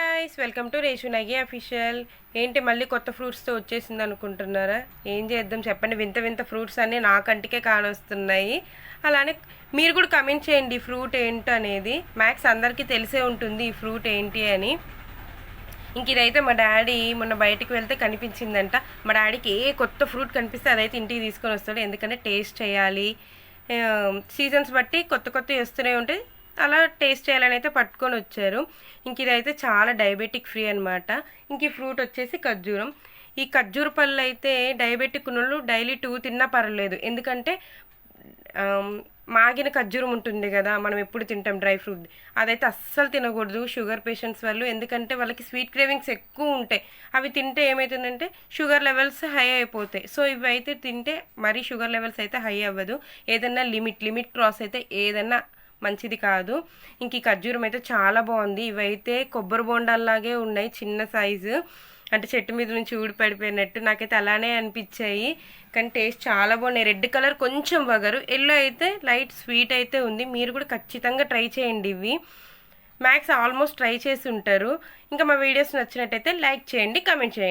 Guys welcome to Reshu Nagi official. ఏంటి మళ్ళీ కొత్త ఫ్రూట్స్తో వచ్చేసింది అనుకుంటున్నారా? ఏం చేద్దాం చెప్పండి, వింత వింత ఫ్రూట్స్ అన్నీ నా కంటికే కానొస్తున్నాయి. అలానే మీరు కూడా కమెంట్ చేయండి ఫ్రూట్ ఏంటి అనేది. మ్యాక్స్ అందరికీ తెలిసే ఉంటుంది ఈ ఫ్రూట్ ఏంటి అని. ఇంక ఇదైతే మా డాడీ మొన్న బయటికి వెళ్తే కనిపించిందంట. మా డాడీకి ఏ కొత్త ఫ్రూట్ కనిపిస్తే అదైతే ఇంటికి తీసుకొని వస్తాడు, ఎందుకంటే టేస్ట్ చేయాలి. సీజన్స్ బట్టి కొత్త కొత్తవి వస్తూనే ఉంటాయి, అలా టేస్ట్ చేయాలని అయితే పట్టుకొని వచ్చారు. ఇంక ఇదైతే చాలా డయాబెటిక్ ఫ్రీ అనమాట. ఇంక ఈ ఫ్రూట్ వచ్చేసి ఖర్జూరం. ఈ ఖర్జూర పళ్ళు అయితే డయాబెటిక్ ఉన్నోళ్ళు డైలీ 2 తిన్నా పర్లేదు, ఎందుకంటే మాగిన ఖర్జూరం ఉంటుంది కదా, మనం ఎప్పుడు తింటాం డ్రై ఫ్రూట్, అదైతే అస్సలు తినకూడదు షుగర్ పేషెంట్స్ వాళ్ళు. ఎందుకంటే వాళ్ళకి స్వీట్ క్రేవింగ్స్ ఎక్కువ ఉంటాయి. అవి తింటే ఏమవుతుందంటే షుగర్ లెవెల్స్ హై అయిపోతాయి. సో ఇవి అయితే తింటే మరీ షుగర్ లెవెల్స్ అయితే హై అవ్వదు. ఏదన్నా లిమిట్ క్రాస్ అయితే ఏదన్నా మంచిది కాదు. ఇంక ఈ ఖర్జూరం అయితే చాలా బాగుంది. ఇవైతే కొబ్బరి బొండాల్లాగే ఉన్నాయి, చిన్న సైజు, అంటే చెట్టు మీద నుంచి ఊడి పడిపోయినట్టు నాకైతే అలానే అనిపించాయి. కానీ టేస్ట్ చాలా బాగున్నాయి. రెడ్ కలర్ కొంచెం వగరు, ఎల్లో అయితే లైట్ స్వీట్ అయితే ఉంది. మీరు కూడా ఖచ్చితంగా ట్రై చేయండి. ఇవి మ్యాక్స్ ఆల్మోస్ట్ ట్రై చేసి ఉంటారు. ఇంకా మా వీడియోస్ నచ్చినట్టయితే లైక్ చేయండి, కామెంట్ చేయండి.